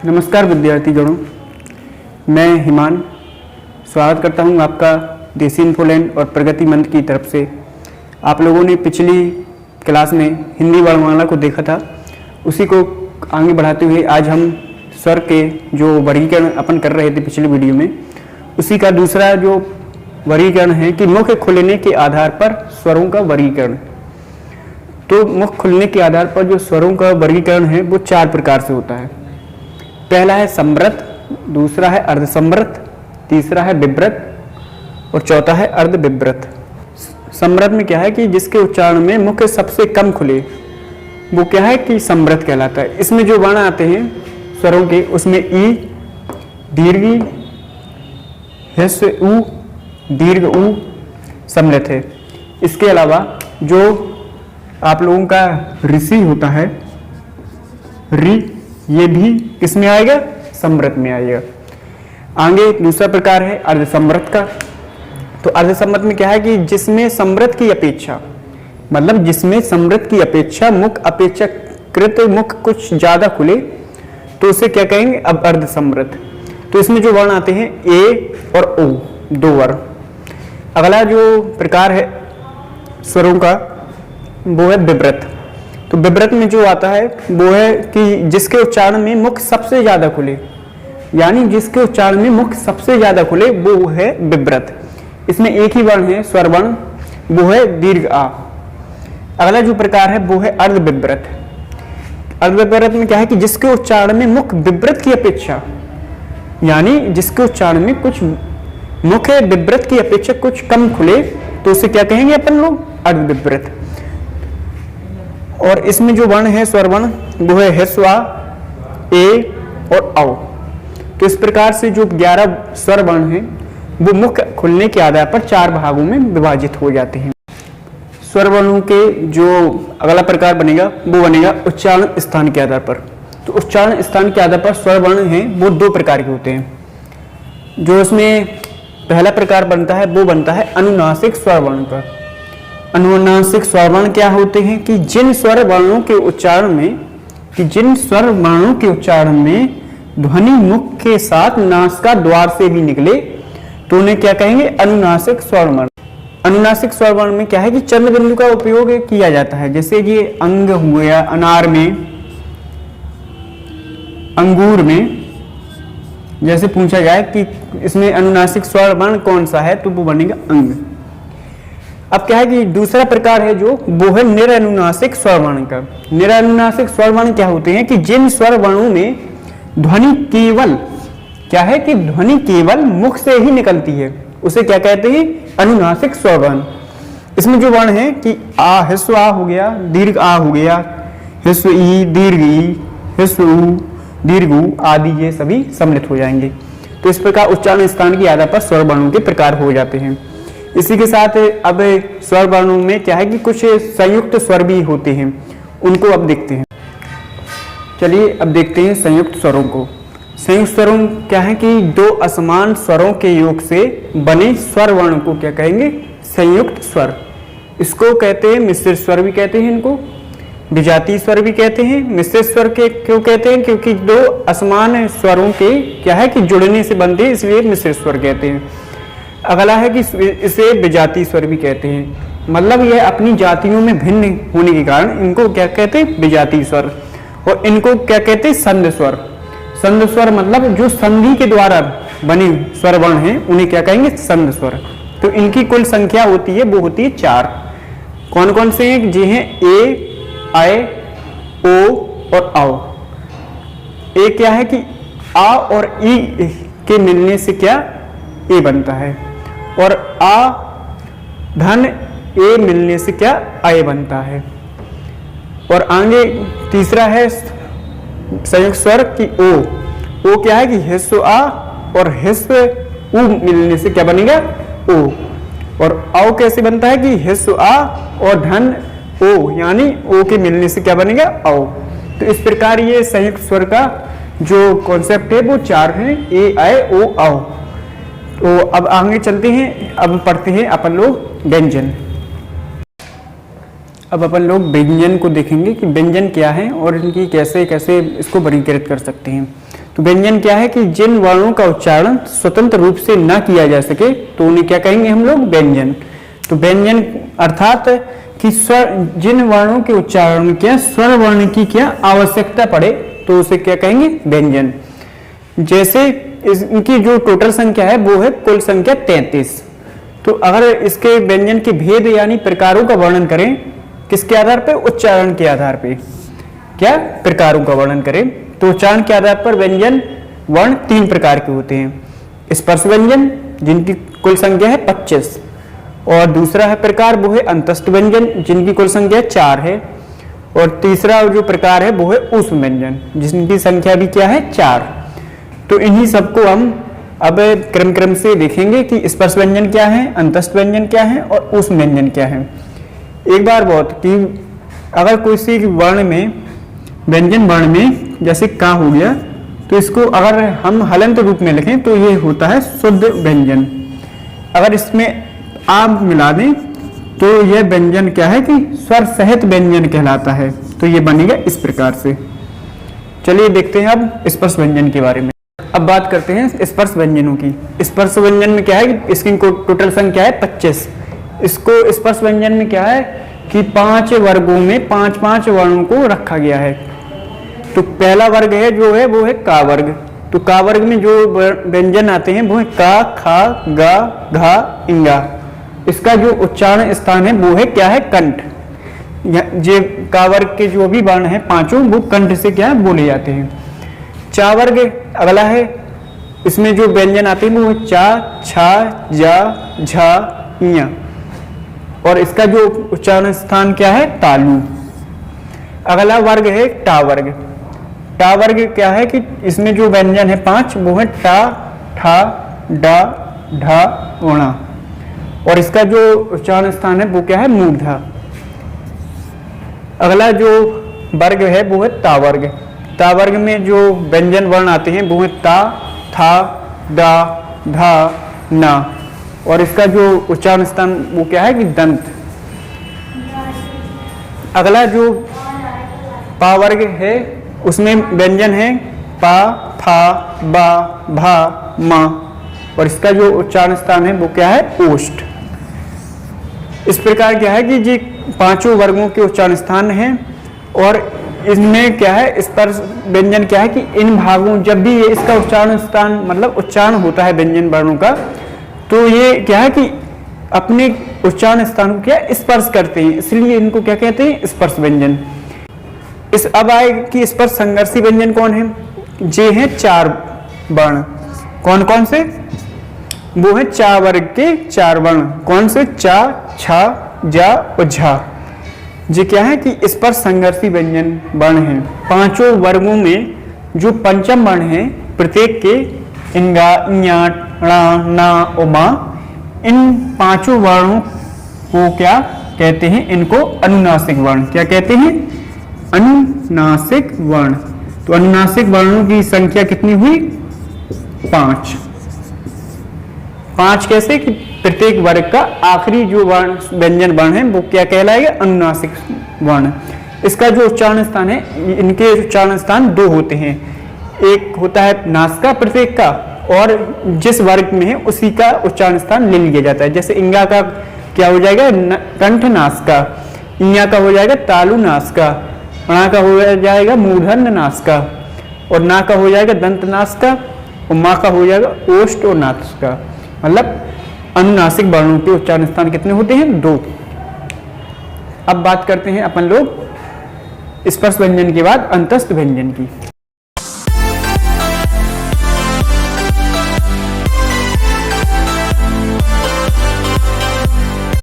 नमस्कार विद्यार्थीगणों, मैं हिमान स्वागत करता हूं आपका देसी इन्फोलैंड और प्रगति मंत्र की तरफ से। आप लोगों ने पिछली क्लास में हिंदी वर्णमाला को देखा था, उसी को आगे बढ़ाते हुए आज हम स्वर के जो वर्गीकरण अपन कर रहे थे पिछले वीडियो में, उसी का दूसरा जो वर्गीकरण है कि मुख खुलने के आधार पर स्वरों का वर्गीकरण। तो मुख खुलने के आधार पर जो स्वरों का वर्गीकरण है वो 4 प्रकार से होता है। पहला है समृत, दूसरा है अर्धसमृत, तीसरा है विव्रत और चौथा है अर्धविव्रत। समृत में क्या है कि जिसके उच्चारण में मुख सबसे कम खुले, वो क्या है कि समृत कहलाता है। इसमें जो वर्ण आते हैं स्वरों के, उसमें ई, दीर्घ ई, ह्रस्व उ, दीर्घ उ सम्मिलित है। इसके अलावा जो आप लोगों का ऋषि होता है, रि, ये भी किसमें आएगा? समृत में आएगा। आगे दूसरा प्रकार है अर्धसमृत का। तो अर्धसमृत में क्या है कि जिसमें समृत की अपेक्षा, मतलब जिसमें समृत की अपेक्षा मुख अपेक्षाकृत मुख कुछ ज्यादा खुले, तो उसे क्या कहेंगे? अब अर्धसमृत। तो इसमें जो वर्ण आते हैं ए और ओ, 2 वर्ण। अगला जो प्रकार है स्वरों का वो है विव्रत। तो विव्रत में जो आता है वो है कि जिसके उच्चारण में मुख सबसे ज्यादा खुले, यानी जिसके उच्चारण में मुख सबसे ज्यादा खुले वो है विव्रत। इसमें एक ही वर्ण है स्वर वर्ण, वो है दीर्घ आ। अगला जो प्रकार है वो है अर्धविव्रत। अर्धविव्रत में क्या है कि जिसके उच्चारण में मुख विव्रत की अपेक्षा, यानी जिसके उच्चारण में कुछ मुख विव्रत की अपेक्षा कुछ कम खुले, तो उसे क्या कहेंगे अपन लोग? अर्धविव्रत। और इसमें जो वर्ण है स्वर वर्ण वो है ह्रस्व आ, ए और औ। तो इस प्रकार से जो 11 स्वर वर्ण हैं वो मुख खुलने के आधार पर 4 भागों में विभाजित हो जाते हैं। स्वर वर्णों के जो अगला प्रकार बनेगा वो बनेगा उच्चारण स्थान के आधार पर। तो उच्चारण स्थान के आधार पर स्वर वर्ण हैं वो 2 प्रकार के होते हैं। जो इसमें पहला प्रकार बनता है वो बनता है अनुनासिक स्वर वर्ण का। अनुनासिक स्वर वर्ण क्या होते हैं कि जिन स्वर वर्णों के उच्चारण में ध्वनि मुख के साथ नासिका द्वार से भी निकले, तो उन्हें क्या कहेंगे? अनुनासिक स्वर वर्ण। अनुनासिक स्वर वर्ण में क्या है कि चंद्र बिंदु का उपयोग किया जाता है। जैसे ये अंग हो गया, अनार में, अंगूर में, जैसे पूछा जाए कि इसमें अनुनासिक स्वर वर्ण कौन सा है, तो वो बनेगा अंग। अब क्या है कि दूसरा प्रकार है जो वो है निरनुनासिक स्वर वर्ण का। निरनुनासिक स्वर वर्ण क्या होते हैं कि जिन स्वर वर्णों में ध्वनि केवल क्या है कि ध्वनि केवल मुख से ही निकलती है, उसे क्या कहते हैं? अनुनासिक स्वर वर्ण। इसमें जो वर्ण है कि आ, ह्रस्व आ हो गया, दीर्घ आ हो गया, ह्रस्व ई, दीर्घ ई, ह्रस्व उ, दीर्घ उ आदि, ये सभी सम्मिलित हो जाएंगे। तो इस प्रकार उच्चारण स्थान के आधार पर स्वर वर्णों के प्रकार हो जाते हैं। इसी के साथ अब स्वर वर्णों में क्या है कि कुछ संयुक्त स्वर भी होते हैं, उनको अब देखते हैं। चलिए अब देखते हैं संयुक्त स्वरों को। संयुक्त स्वरों क्या है कि 2 असमान स्वरों के योग से बने स्वर वर्ण को क्या कहेंगे? संयुक्त स्वर। इसको कहते हैं मिश्रित स्वर भी कहते हैं, इनको विजातीय स्वर भी कहते हैं। मिश्रित स्वर के क्यों कहते हैं? क्योंकि 2 असमान स्वरों के क्या है कि जुड़ने से बनते हैं, इसलिए मिश्रित स्वर कहते हैं। अगला है कि इसे विजातीय स्वर भी कहते हैं, मतलब यह अपनी जातियों में भिन्न होने के कारण इनको क्या कहते हैं? विजातीय स्वर। और इनको क्या कहते हैं? संध स्वर। संध स्वर मतलब जो संधि के द्वारा बने स्वर वर्ण हैं उन्हें क्या कहेंगे? संध स्वर। तो इनकी कुल संख्या होती है वो होती है 4। कौन कौन से हैं? जी हैं ए, आए, ओ और आओ। ए क्या है कि आ और ई के मिलने से क्या? ए बनता है। और आ धन ए मिलने से क्या? आए बनता है। और आगे तीसरा है संयुक्त स्वर की ओ। ओ क्या है कि ह्रस्व आ और ह्रस्व उ मिलने से क्या बनेगा? ओ। और औ कैसे बनता है कि ह्रस्व आ और धन ओ, यानी ओ के मिलने से क्या बनेगा? औ। तो इस प्रकार ये संयुक्त स्वर का जो कॉन्सेप्ट है वो 4 हैं, ए, आए, ओ, औ। तो अब आगे चलते हैं, अब पढ़ते हैं अपन लोग व्यंजन। अब अपन लोग व्यंजन को देखेंगे कि व्यंजन क्या है और इनकी कैसे कैसे इसको वर्गीकृत कर सकते हैं। तो व्यंजन क्या है कि जिन वर्णों का उच्चारण स्वतंत्र रूप से ना किया जा सके तो उन्हें क्या कहेंगे हम लोग, व्यंजन। तो व्यंजन अर्थात कि स्वर, जिन वर्णों के उच्चारण में क्या स्वर वर्ण की क्या आवश्यकता पड़े तो उसे क्या कहेंगे, व्यंजन। जैसे इनकी जो टोटल संख्या है वो है कुल संख्या 33। तो अगर इसके व्यंजन के भेद यानी प्रकारों का वर्णन करें, किसके आधार पर, उच्चारण के आधार पर, क्या प्रकारों का वर्णन करें तो उच्चारण के आधार पर व्यंजन वर्ण 3 प्रकार के होते हैं। स्पर्श व्यंजन जिनकी कुल संख्या है 25, और दूसरा है प्रकार वो है अंतस्थ व्यंजन जिनकी कुल संख्या 4 है, और तीसरा जो प्रकार है वो है ऊष्म व्यंजन जिनकी संख्या भी क्या है, 4। तो इन्हीं सबको हम अब क्रम से देखेंगे कि स्पर्श व्यंजन क्या है, अंतस्थ व्यंजन क्या है और ऊष्म व्यंजन क्या है। एक बार बहुत कि अगर कोई सी वर्ण में, व्यंजन वर्ण में जैसे का हो गया, तो इसको अगर हम हलंत रूप में लिखें तो ये होता है शुद्ध व्यंजन। अगर इसमें आम मिला दें तो यह व्यंजन क्या है कि स्वर सहित व्यंजन कहलाता है। तो ये बनेगा इस प्रकार से। चलिए देखते हैं अब स्पर्श व्यंजन के बारे में। अब बात करते हैं स्पर्श व्यंजनों की। स्पर्श व्यंजन में क्या है कि इसकी टोटल संख्या है 25। इसको स्पर्श व्यंजन में क्या है कि 5 वर्गों में 5-5 वर्णों को रखा गया है। तो पहला वर्ग है जो है वो है का वर्ग। तो का वर्ग में जो व्यंजन आते हैं वो है का, खा, गा, घा, इंगा। इसका जो उच्चारण स्थान है वो है क्या है, कंठ। जे का वर्ग के जो भी वर्ण है 5 वो कंठ से क्या है बोले जाते हैं। चा वर्ग अगला है, इसमें जो व्यंजन आते हैं वो है चा, छा, जा, झा, इया, और इसका जो उच्चारण स्थान क्या है, तालु। अगला वर्ग है टा वर्ग। टा वर्ग क्या है कि इसमें जो व्यंजन है 5 वो है टा, ठा, डा, ढा, ओणा, और इसका जो उच्चारण स्थान है वो क्या है, मूर्धा। अगला जो वर्ग है वो है ता वर्ग। ता वर्ग में जो व्यंजन वर्ण आते हैं वो है ता, था, दा, धा, ना, और इसका जो उच्चारण स्थान वो क्या है कि दंत। अगला जो पा वर्ग है उसमें व्यंजन है पा, फा, बा, भा, मा, और इसका जो उच्चारण स्थान है वो क्या है, ओष्ठ। इस प्रकार क्या है कि जी 5 वर्गों के उच्चारण स्थान हैं, और इसमें क्या है स्पर्श व्यंजन क्या है कि इन भागों, जब भी ये इसका उच्चारण स्थान मतलब उच्चारण होता है व्यंजन वर्णों का, तो ये क्या है कि अपने उच्चारण स्थान को क्या स्पर्श करते हैं, इसलिए इनको क्या कहते हैं, स्पर्श व्यंजन। इस अब आए कि स्पर्श संघर्षी व्यंजन कौन है, जे हैं 4 वर्ण। कौन कौन से, वो है चा वर्ग के 4 वर्ण। कौन से, चा, छा, जा और झा। ये क्या है कि स्पर्श संघर्षी व्यंजन वर्ण हैं। 5 वर्गों में जो पंचम वर्ण है प्रत्येक के इंगा, इया, णा, ना और मा, इन 5 वर्णों को क्या कहते हैं, इनको अनुनासिक वर्ण। क्या कहते हैं, अनुनासिक वर्ण। तो अनुनासिक वर्णों की संख्या कितनी हुई, 5। 5 कैसे कि प्रत्येक वर्ग का आखिरी जो वर्ण व्यंजन वर्ण है वो क्या कहलाएगा, अनुनासिक वर्ण। इसका जो उच्चारण स्थान है, इनके उच्चारण स्थान 2 होते हैं। एक होता है नासिका प्रत्येक का, और जिस वर्ग में है उसी का उच्चारण स्थान ले लिया जाता है। जैसे इंगा का क्या हो जाएगा, कंठ नासिका। इया का हो जाएगा तालु नासिका। णा का हो जाएगा मूर्धन्य नासिका, और ना का हो जाएगा दंत नासिका, और मा का हो जाएगा ओष्ठ और नासिका। मतलब अनुनासिक वर्णों के उच्चारण स्थान कितने होते हैं, 2। अब बात करते हैं अपन लोग स्पर्श व्यंजन के बाद अंतस्थ व्यंजन की।